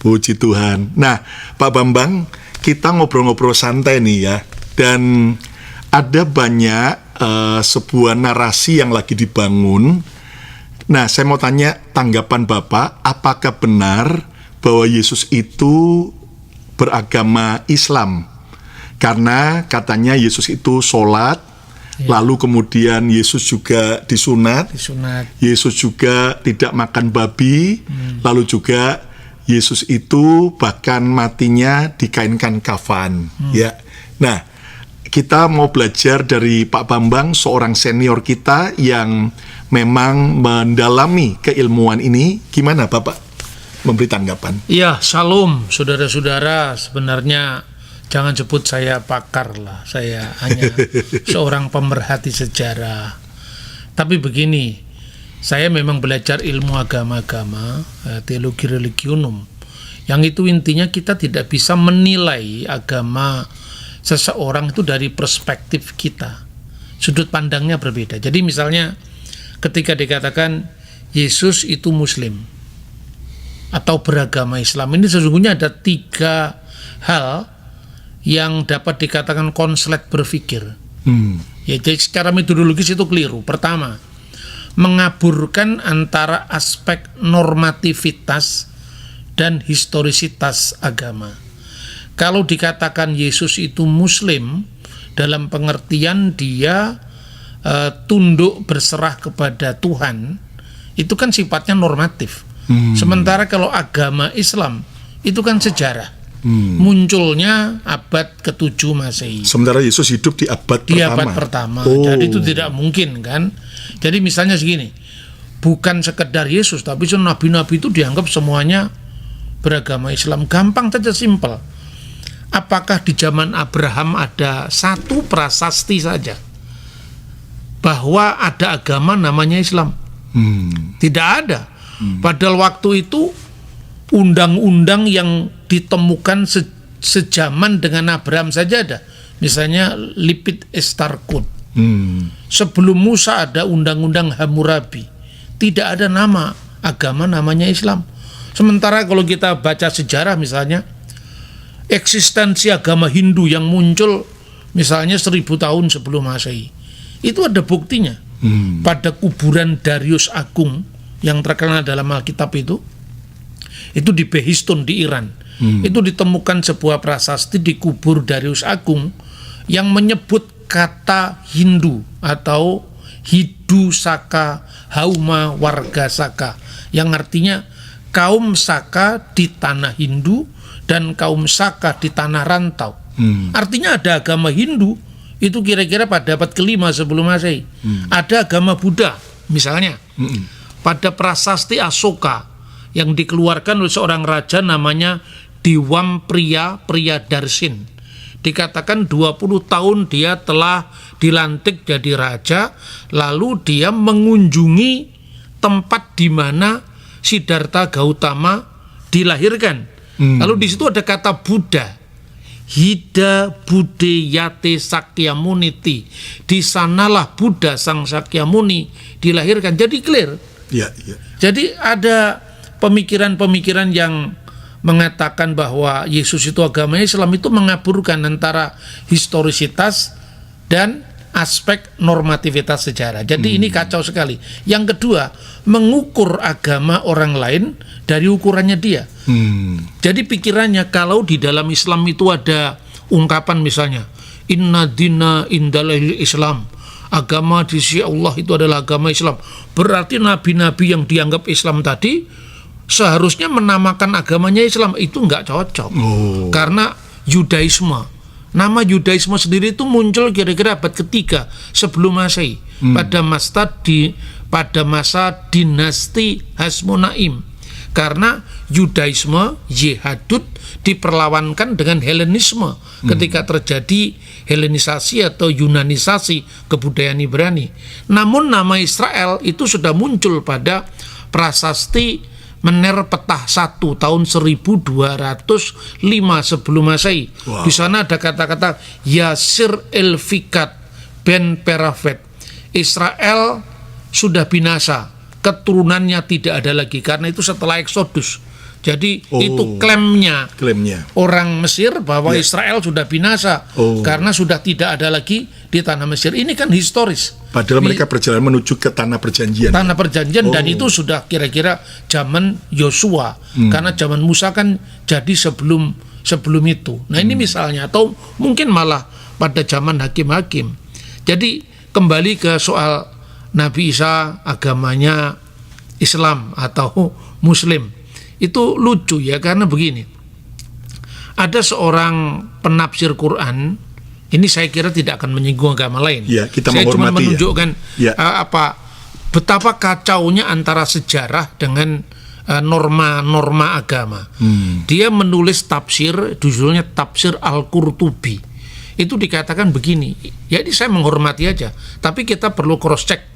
Puji Tuhan. Nah, Pak Bambang, kita ngobrol-ngobrol santai nih ya. Dan ada banyak sebuah narasi yang lagi dibangun. Nah, saya mau tanya tanggapan Bapak, apakah benar bahwa Yesus itu beragama Islam? Karena katanya Yesus itu sholat, lalu kemudian Yesus juga disunat. Yesus juga tidak makan babi, lalu juga Yesus itu bahkan matinya dikainkan kafan. Ya, nah kita mau belajar dari Pak Bambang, seorang senior kita yang memang mendalami keilmuan ini. Gimana Bapak memberi tanggapan? Ya, salam saudara-saudara. Sebenarnya jangan sebut saya pakar lah. Saya hanya seorang pemerhati sejarah. Tapi begini, saya memang belajar ilmu agama-agama, teologi religionum, yang itu intinya kita tidak bisa menilai agama seseorang itu dari perspektif kita. Sudut pandangnya berbeda. Jadi misalnya ketika dikatakan Yesus itu Muslim atau beragama Islam, ini sesungguhnya ada 3 hal yang dapat dikatakan konslet berpikir. Ya, jadi secara metodologis itu keliru. Pertama, mengaburkan antara aspek normativitas dan historisitas agama. Kalau dikatakan Yesus itu Muslim, dalam pengertian dia tunduk berserah kepada Tuhan, itu kan sifatnya normatif. Sementara kalau agama Islam, itu kan sejarah. Munculnya abad ke-7 Masehi. Sementara Yesus hidup di abad pertama. Jadi itu tidak mungkin kan. Jadi misalnya segini, bukan sekedar Yesus, tapi nabi-nabi itu dianggap semuanya beragama Islam. Gampang saja, simpel. Apakah di zaman Abraham ada satu prasasti saja bahwa ada agama namanya Islam? Tidak ada. Padahal waktu itu undang-undang yang ditemukan sejaman dengan Abraham saja ada. Misalnya Lipit Estarkut. Sebelum Musa ada undang-undang Hammurabi. Tidak ada nama agama namanya Islam. Sementara kalau kita baca sejarah misalnya, eksistensi agama Hindu yang muncul misalnya 1000 tahun sebelum Masehi, itu ada buktinya. Pada kuburan Darius Agung yang terkenal dalam Alkitab itu di Behistun di Iran. Itu ditemukan sebuah prasasti di kubur Darius Agung yang menyebut kata Hindu atau Hidu Saka Hauma Warga Saka, yang artinya kaum Saka di tanah Hindu dan kaum Saka di tanah rantau. Artinya ada agama Hindu itu kira-kira pada abad ke-5 sebelum Masehi. Ada agama Buddha misalnya. Pada prasasti Asoka yang dikeluarkan oleh seorang raja namanya Diwam Priya Darsin. Dikatakan 20 tahun dia telah dilantik jadi raja, lalu dia mengunjungi tempat di mana Siddhartha Gautama dilahirkan. Lalu di situ ada kata Buddha. Hida Buddhayate Sakyamuniti. Di sanalah Buddha Sang Sakyamuni dilahirkan. Jadi clear. Jadi ada pemikiran-pemikiran yang mengatakan bahwa Yesus itu agama Islam, itu mengaburkan antara historisitas dan aspek normativitas sejarah. Jadi ini kacau sekali. Yang kedua, mengukur agama orang lain dari ukurannya dia. Jadi pikirannya kalau di dalam Islam itu ada ungkapan misalnya inna dina indalahil Islam, agama di sisi Allah itu adalah agama Islam, berarti nabi-nabi yang dianggap Islam tadi seharusnya menamakan agamanya Islam. Itu nggak cocok. Karena Yudaisme, nama Yudaisme sendiri itu muncul kira-kira abad ke-3 sebelum Masehi, pada masa dinasti Hasmonaim. Karena Yudaisme, Yehudut, diperlawankan dengan Helenisme ketika terjadi Helenisasi atau Yunanisasi kebudayaan Ibrani. Namun nama Israel itu sudah muncul pada prasasti Mener Petah 1 tahun 1205 sebelum Masehi. Di sana ada kata-kata Yasir Elfikat Ben Perafet. Israel sudah binasa, keturunannya tidak ada lagi. Karena itu setelah Eksodus Jadi Oh. itu klaimnya orang Mesir bahwa Ya. Israel sudah binasa karena sudah tidak ada lagi di tanah Mesir. Ini kan historis. Padahal mereka berjalan menuju ke tanah perjanjian. Tanah perjanjian dan itu sudah kira-kira zaman Yosua. Karena zaman Musa kan jadi sebelum itu. Nah ini misalnya, atau mungkin malah pada zaman hakim-hakim. Jadi kembali ke soal Nabi Isa agamanya Islam atau Muslim. Itu lucu ya, karena begini. Ada seorang penafsir Quran, ini saya kira tidak akan menyinggung agama lain. Ya, kita saya cuma menghormati menunjukkan ya. Betapa kacaunya antara sejarah dengan norma-norma agama. Dia menulis tafsir, judulnya Tafsir Al-Qurtubi. Itu dikatakan begini. Jadi saya menghormati aja, tapi kita perlu cross check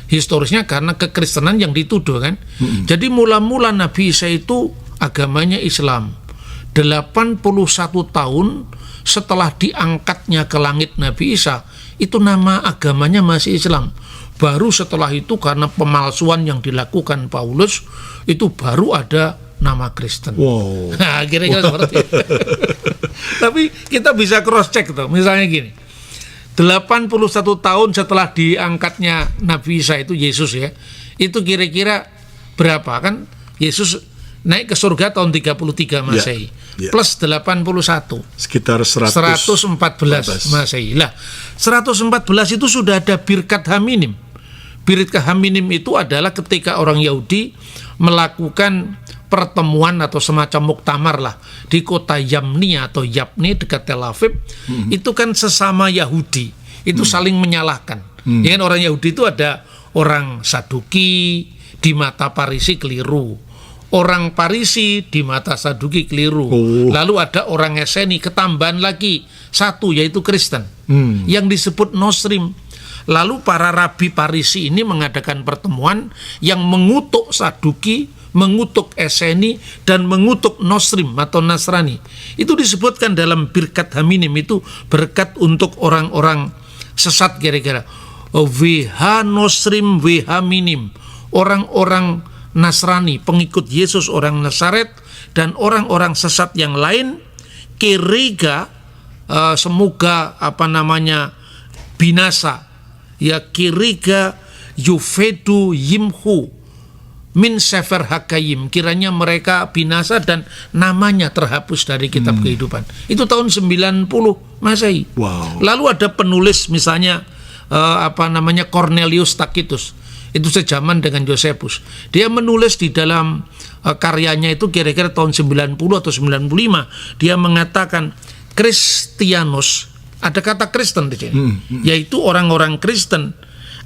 historisnya karena kekristenan yang dituduh kan. Jadi mula-mula Nabi Isa itu agamanya Islam. 81 tahun setelah diangkatnya ke langit Nabi Isa, itu nama agamanya masih Islam. Baru setelah itu karena pemalsuan yang dilakukan Paulus, itu baru ada nama Kristen. Wow. Nah, kira-kira seperti itu. Tapi kita bisa cross check tuh. Misalnya gini. 81 tahun setelah diangkatnya Nabi Isa itu, Yesus ya, itu kira-kira berapa kan? Yesus naik ke surga tahun 33 Masehi, plus 81 sekitar 114 Masehi. Lah 114 itu sudah ada birkat haminim. Birkat haminim itu adalah ketika orang Yahudi melakukan pertemuan atau semacam muktamar lah di kota Yamni atau Yapni dekat Tel Aviv. Itu kan sesama Yahudi itu saling menyalahkan. Ya kan, orang Yahudi itu ada orang Saduki, di mata Parisi keliru, orang Parisi di mata Saduki keliru. Lalu ada orang Eseni, ketambahan lagi satu yaitu Kristen yang disebut Nosrim. Lalu para rabi Parisi ini mengadakan pertemuan yang mengutuk Saduki, mengutuk Eseni, dan mengutuk Nosrim atau Nasrani. Itu disebutkan dalam birkat haminim, itu berkat untuk orang-orang sesat kira-kira. WH Nosrim, WH minim, orang-orang Nasrani, pengikut Yesus, orang Nazaret, dan orang-orang sesat yang lain, kiriga, semoga binasa. Ya kiriga yufedu yimhu min sefer hakayim, kiranya mereka binasa dan namanya terhapus dari kitab kehidupan. Itu tahun 90 Masehi. Lalu ada penulis misalnya Cornelius Tacitus, itu sejaman dengan Josephus. Dia menulis di dalam karyanya itu kira-kira tahun 90 atau 95, dia mengatakan Kristianos, ada kata Kristen di sini, yaitu orang-orang Kristen,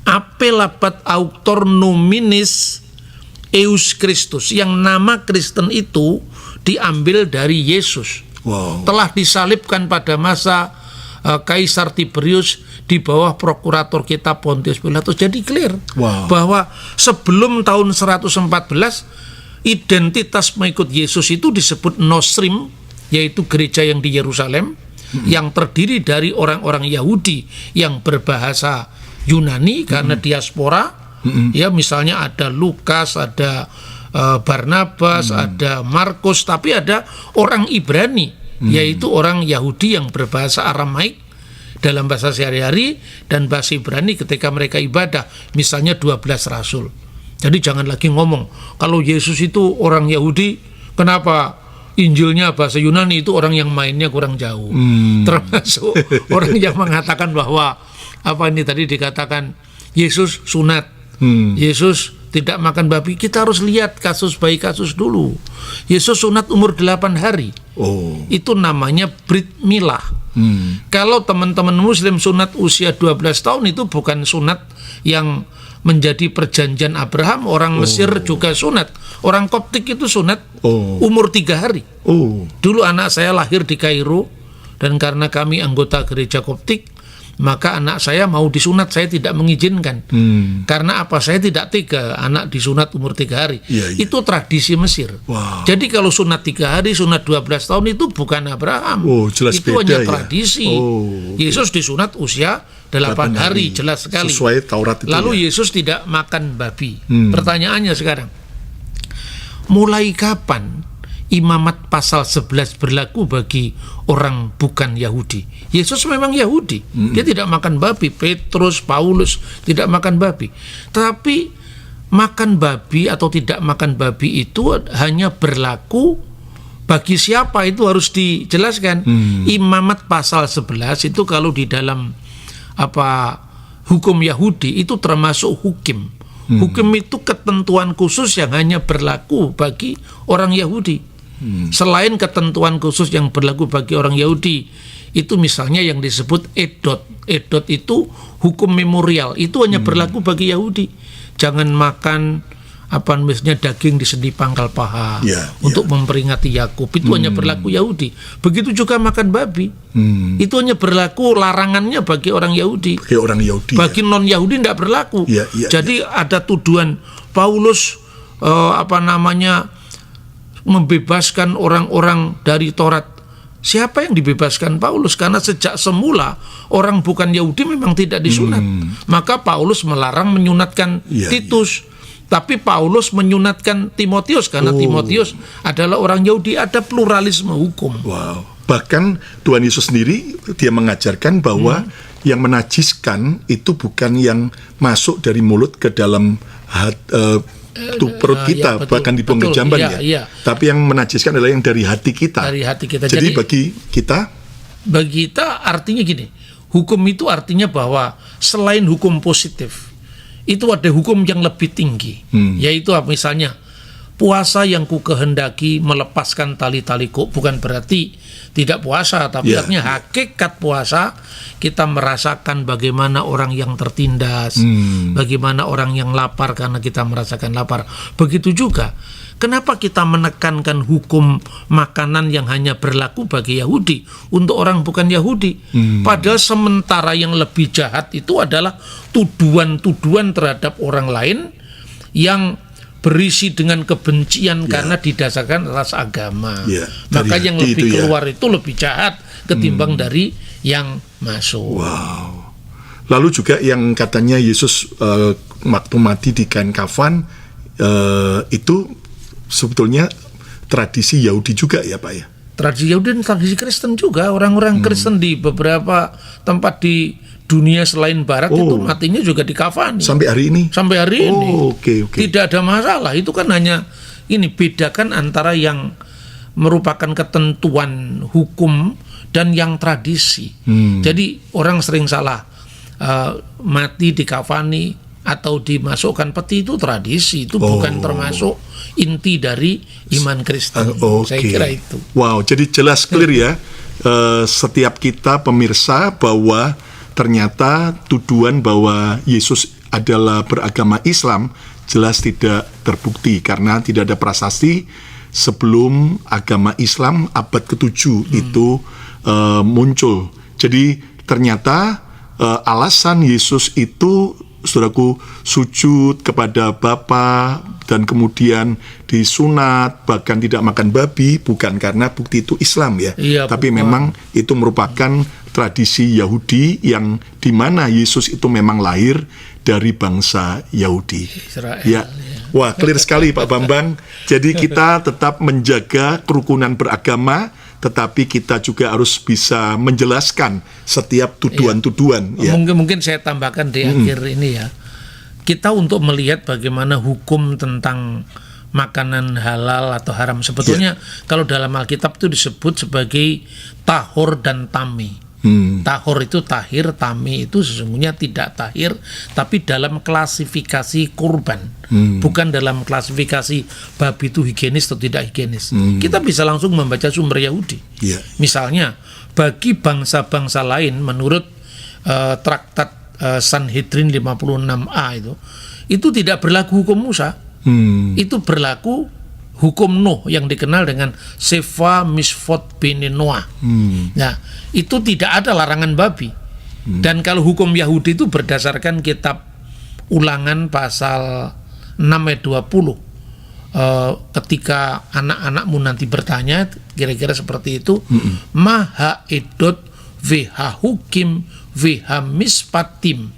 apelabat auctor nominis Eus Christus, yang nama Kristen itu diambil dari Yesus. Telah disalibkan pada masa Kaisar Tiberius di bawah prokurator kita Pontius Pilatus. Jadi clear bahwa sebelum tahun 114 identitas mengikut Yesus itu disebut Nosrim, yaitu gereja yang di Yerusalem, yang terdiri dari orang-orang Yahudi yang berbahasa Yunani karena diaspora. Ya, misalnya ada Lukas, ada Barnabas, ada Markus, tapi ada orang Ibrani, yaitu orang Yahudi yang berbahasa Aramaik dalam bahasa sehari-hari dan bahasa Ibrani ketika mereka ibadah, misalnya 12 rasul. Jadi jangan lagi ngomong kalau Yesus itu orang Yahudi, kenapa Injilnya bahasa Yunani, itu orang yang mainnya kurang jauh. Termasuk orang yang mengatakan bahwa ini tadi dikatakan Yesus sunat, Yesus tidak makan babi. Kita harus lihat kasus bayi kasus dulu. Yesus sunat umur 8 hari. Itu namanya Brit Milah. Kalau teman-teman Muslim sunat usia 12 tahun, itu bukan sunat yang menjadi perjanjian Abraham. Orang Mesir juga sunat. Orang Koptik itu sunat umur 3 hari. Dulu anak saya lahir di Kairo, dan karena kami anggota gereja Koptik, maka anak saya mau disunat, saya tidak mengizinkan. Karena apa? Saya tidak tega anak disunat umur 3 hari. Itu tradisi Mesir. Jadi kalau sunat 3 hari, sunat 12 tahun, itu bukan Abraham. Jelas itu beda, hanya tradisi. Yesus disunat usia 8 hari, jelas sekali. Sesuai Taurat itu. Lalu Yesus tidak makan babi. Pertanyaannya sekarang, mulai kapan imamat pasal 11 berlaku bagi orang bukan Yahudi. Yesus memang Yahudi, dia tidak makan babi. Petrus, Paulus tidak makan babi. Tapi makan babi atau tidak makan babi itu hanya berlaku bagi siapa, itu harus dijelaskan. Imamat pasal 11 itu kalau di dalam hukum Yahudi itu termasuk hukim. Hukum itu ketentuan khusus yang hanya berlaku bagi orang Yahudi. Selain ketentuan khusus yang berlaku bagi orang Yahudi, itu misalnya yang disebut edot. Edot itu hukum memorial, itu hanya berlaku bagi Yahudi. Jangan makan misalnya daging di sendi pangkal paha untuk memperingati Yakub, itu hanya berlaku Yahudi. Begitu juga makan babi, itu hanya berlaku larangannya bagi orang Yahudi. Bagi non Yahudi tidak berlaku. Jadi ada tuduhan Paulus membebaskan orang-orang dari Taurat. Siapa yang dibebaskan Paulus? Karena sejak semula orang bukan Yahudi memang tidak disunat. Maka Paulus melarang menyunatkan Titus. Tapi Paulus menyunatkan Timotius karena Timotius adalah orang Yahudi. Ada pluralisme hukum. Wow. Bahkan Tuhan Yesus sendiri dia mengajarkan bahwa yang menajiskan itu bukan yang masuk dari mulut ke dalam perut kita, bahkan dibuang ke jamban Tapi yang menajiskan adalah yang dari hati kita. Jadi bagi kita artinya gini, hukum itu artinya bahwa selain hukum positif, itu ada hukum yang lebih tinggi, yaitu misalnya puasa yang ku kehendaki melepaskan tali-taliku, bukan berarti tidak puasa, tapi artinya hakikat puasa kita merasakan bagaimana orang yang tertindas, bagaimana orang yang lapar karena kita merasakan lapar. Begitu juga kenapa kita menekankan hukum makanan yang hanya berlaku bagi Yahudi untuk orang bukan Yahudi, padahal sementara yang lebih jahat itu adalah tuduhan-tuduhan terhadap orang lain yang berisi dengan kebencian karena didasarkan atas agama. Maka yang lebih keluar itu lebih jahat ketimbang dari yang masuk. Wow. Lalu juga yang katanya Yesus waktu mati di kain kafan, itu sebetulnya tradisi Yahudi juga ya Pak ya? Tradisi Yahudi dan tradisi Kristen juga. Orang-orang Kristen di beberapa tempat di dunia selain Barat itu matinya juga dikafani. Sampai hari ini? Sampai hari ini. Okay. Tidak ada masalah. Itu kan hanya bedakan antara yang merupakan ketentuan hukum dan yang tradisi. Jadi orang sering salah, mati dikafani atau dimasukkan peti itu tradisi, itu bukan termasuk inti dari iman Kristen. Saya kira itu. Wow, jadi jelas clear ya, setiap kita pemirsa bahwa ternyata tuduhan bahwa Yesus adalah beragama Islam jelas tidak terbukti karena tidak ada prasasti sebelum agama Islam abad ke-7 itu muncul. Jadi ternyata alasan Yesus itu, saudaraku, sujud kepada Bapa dan kemudian disunat, bahkan tidak makan babi, bukan karena bukti itu Islam ya, tapi memang itu merupakan tradisi Yahudi yang dimana Yesus itu memang lahir dari bangsa Yahudi. Israel. Wah, clear sekali Pak Bambang. Jadi kita tetap menjaga kerukunan beragama, tetapi kita juga harus bisa menjelaskan setiap tuduhan-tuduhan. Mungkin saya tambahkan di akhir ini ya. Kita untuk melihat bagaimana hukum tentang makanan halal atau haram. Sebetulnya kalau dalam Alkitab itu disebut sebagai tahor dan tami. Tahor itu tahir, tami itu sesungguhnya tidak tahir, tapi dalam klasifikasi kurban, bukan dalam klasifikasi babi itu higienis atau tidak higienis. Kita bisa langsung membaca sumber Yahudi. Misalnya bagi bangsa-bangsa lain menurut traktat Sanhedrin 56a itu tidak berlaku hukum Musa. Itu berlaku hukum Nuh yang dikenal dengan Sefa Misfot Bene Noah. Nah, itu tidak ada larangan babi. Dan kalau hukum Yahudi itu berdasarkan kitab Ulangan pasal 6 ayat 20. Ketika anak-anakmu nanti bertanya, kira-kira seperti itu, Maha edot veha hukim veha mispatim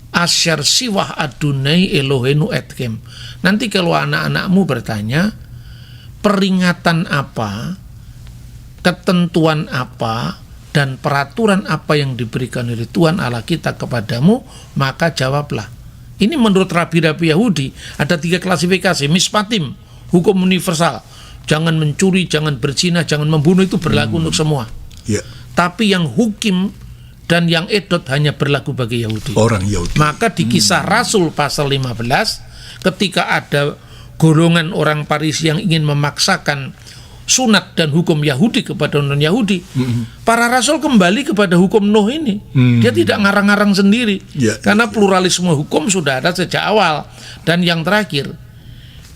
asyar siwah adunai Elohenu etkem. Nanti kalau anak-anakmu bertanya, peringatan apa, ketentuan apa, dan peraturan apa yang diberikan oleh Tuhan Allah kita kepadamu, maka jawablah. Ini menurut rabi-rabi Yahudi ada 3 klasifikasi. Mispatim, hukum universal. Jangan mencuri, jangan berzina, jangan membunuh, itu berlaku untuk semua. Ya. Tapi yang hukim dan yang edot hanya berlaku bagi Yahudi. Orang Yahudi. Maka di Kisah Rasul pasal 15, ketika ada golongan orang Farisi yang ingin memaksakan sunat dan hukum Yahudi kepada non-Yahudi, para rasul kembali kepada hukum Nuh ini. Dia tidak ngarang-ngarang sendiri, karena pluralisme hukum sudah ada sejak awal. Dan yang terakhir,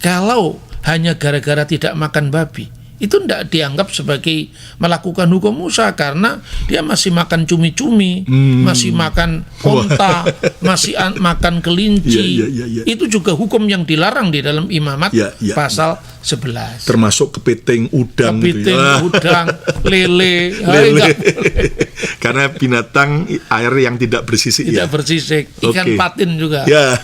kalau hanya gara-gara tidak makan babi, itu tidak dianggap sebagai melakukan hukum Musa, karena dia masih makan cumi-cumi, masih makan onta, masih makan kelinci. Itu juga hukum yang dilarang di dalam Imamat pasal 11. Termasuk kepiting, udang. Kepiting, udang, lele. Karena binatang air yang tidak bersisik. Tidak bersisik. Ikan patin juga. Ya.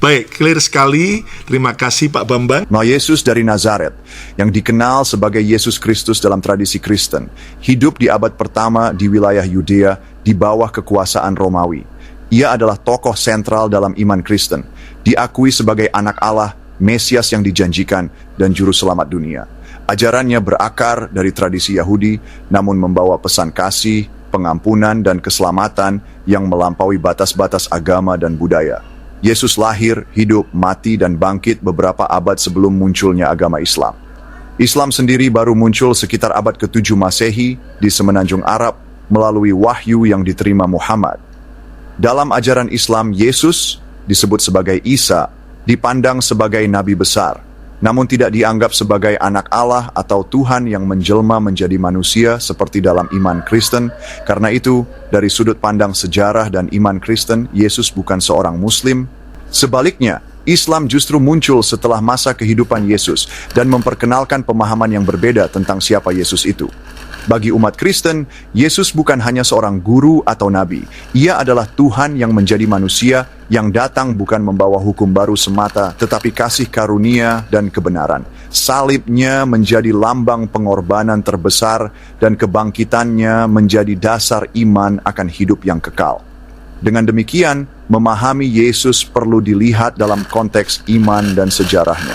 Baik, clear sekali. Terima kasih Pak Bambang. Nah, Yesus dari Nazaret, yang dikenal sebagai Yesus Kristus dalam tradisi Kristen, hidup di abad pertama di wilayah Yudea di bawah kekuasaan Romawi. Ia adalah tokoh sentral dalam iman Kristen, diakui sebagai anak Allah, Mesias yang dijanjikan, dan juru selamat dunia. Ajarannya berakar dari tradisi Yahudi, namun membawa pesan kasih, pengampunan, dan keselamatan yang melampaui batas-batas agama dan budaya. Yesus lahir, hidup, mati, dan bangkit beberapa abad sebelum munculnya agama Islam. Islam sendiri baru muncul sekitar abad ke-7 Masehi di Semenanjung Arab melalui wahyu yang diterima Muhammad. Dalam ajaran Islam, Yesus disebut sebagai Isa, dipandang sebagai nabi besar, namun tidak dianggap sebagai anak Allah atau Tuhan yang menjelma menjadi manusia seperti dalam iman Kristen. Karena itu, dari sudut pandang sejarah dan iman Kristen, Yesus bukan seorang Muslim. Sebaliknya, Islam justru muncul setelah masa kehidupan Yesus dan memperkenalkan pemahaman yang berbeda tentang siapa Yesus itu. Bagi umat Kristen, Yesus bukan hanya seorang guru atau nabi. Ia adalah Tuhan yang menjadi manusia, yang datang bukan membawa hukum baru semata, tetapi kasih karunia dan kebenaran. Salibnya menjadi lambang pengorbanan terbesar, dan kebangkitannya menjadi dasar iman akan hidup yang kekal. Dengan demikian, memahami Yesus perlu dilihat dalam konteks iman dan sejarahnya.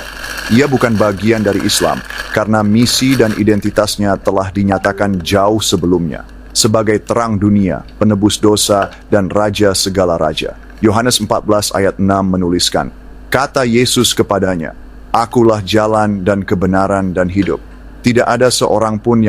Ia bukan bagian dari Islam, karena misi dan identitasnya telah dinyatakan jauh sebelumnya, sebagai terang dunia, penebus dosa, dan raja segala raja. Yohanes 14 ayat 6 menuliskan, kata Yesus kepadanya, "Akulah jalan dan kebenaran dan hidup. Tidak ada seorang pun yang